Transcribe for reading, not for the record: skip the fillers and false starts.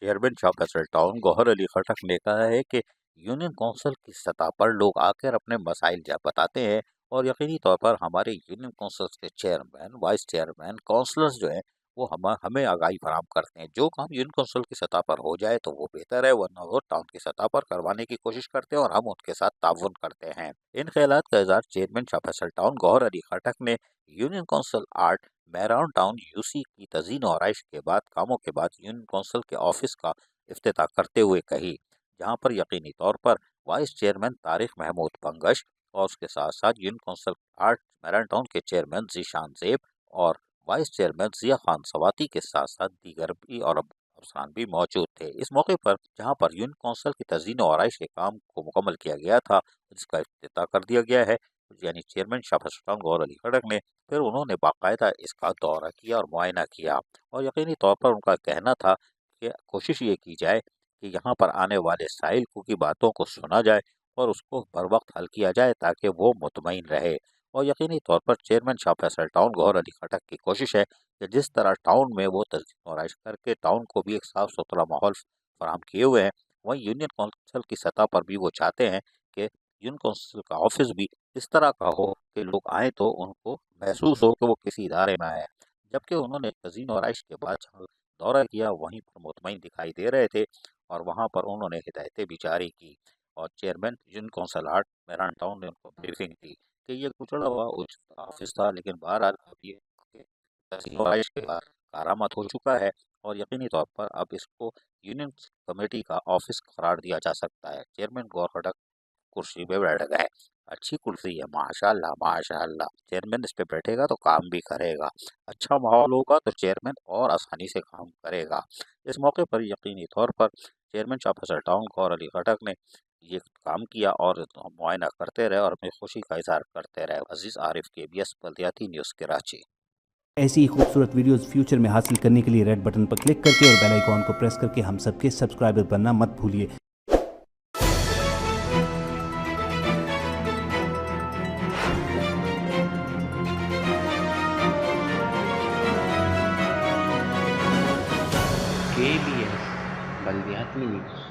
Chairman Shah Faisal town Gauhar Ali खटक ने कहा है कि यूनियन कौंसिल की सतह पर लोग आकर अपने मसाइल बताते हैं और यकीनी तौर पर हमारे यूनियन कौंसिल के चेयरमैन, वाइस चेयरमैन, काउंसलर्स जो हैं वो हमें आगाही फराहम करते हैं। जो काम यूनियन कौंसिल की सतह पर हो जाए तो वो बेहतर है, वरना वो टाउन की सतह पर करवाने की कोशिश करते हैं और हम उनके साथ ताउन करते हैं। इन ख्यालात का इज़हार चेयरमैन शाह फैसल टाउन गौहर अली खटक ने यूनियन कौंसिल 8 मैराउन टाउन यूसी की तज़ीन और आरइश के बाद कामों के बाद यूनियन कौंसिल के ऑफिस का इफ्तिताह करते हुए कही, जहां पर यकीनी तौर पर वाइस चेयरमैन तारिक महमूद पंगश और उसके साथ साथ यूनियन कौंसिल 8 मैराउन टाउन के चेयरमैन जीशान जेब और वाइस चेयरमैन जिया खान सवाती के साथ साथ दीगर भी और अफसरान भी मौजूद थे। इस मौके पर जहां पर यूनियन कौंसिल की तज़ीन और आरइश के काम को मुकम्मल किया गया था, जिसका इफ्तिताह कर दिया गया है, यानी चेयरमैन शाह फैसल टाउन गौहर अली खटक ने फिर उन्होंने बाकायदा इसका दौरा किया और मुआयना किया और यकीनी तौर पर उनका कहना था कि कोशिश ये की जाए कि यहाँ पर आने वाले साइल की बातों को सुना जाए और उसको बर वक्त हल किया जाए ताकि वो मुतमईन रहे। और यकीनी तौर पर चेयरमैन शाह फैसल टाउन गौहर अली खटक की कोशिश है कि जिस तरह टाउन में वो तजदीद और आइश करके टाउन को भी एक साफ़ सुथरा माहौल फराहम किए हुए हैं, वहीं यूनियन कौंसिल की सतह पर भी वो चाहते हैं कि यूनियन कौंसिल का ऑफिस भी इस तरह का हो कि लोग आए तो उनको महसूस हो कि वो किसी इदारे में आए हैं। जबकि उन्होंने तज़ीन और आइश के बाद जहाँ दौरा किया वहीं पर मुतमईन दिखाई दे रहे थे और वहाँ पर उन्होंने हिदायतें भी जारी की और चेयरमैन यूनियन कौंसिल 8 मैरान टाउन ने उनको ब्रीफिंग दी कि ये कुचला हुआ उचित ऑफिस था, लेकिन बहरहाल अब ये तज़ीन और आइश के बाद कारामद हो चुका है और यकीनी तौर पर अब इसको यूनियन कमेटी का ऑफिस करार दिया जा सकता है। चेयरमैन गौर खटक कुर्सी पे बैठ गए। अच्छी कुर्सी है, माशाल्लाह माशाल्लाह। चेयरमैन इस पे बैठेगा तो काम भी करेगा। अच्छा माहौल होगा तो चेयरमैन और आसानी से काम करेगा। इस मौके पर यकीनी तौर पर चेयरमैन शाह फैसल टाउन गौहर अली खटक ने ये काम किया और मुआयना करते रहे और अपनी खुशी का इजहार करते रहे। अजीज़ आरिफ, KBS बल्दियाती न्यूज़, कराची। ऐसी ही खूबसूरत वीडियोस फ्यूचर में हासिल करने के लिए रेड बटन पर क्लिक करके और बेल आइकॉन को प्रेस करके हम सबके सब्सक्राइबर बनना मत भूलिए। KBS बल्दियाती न्यूज़।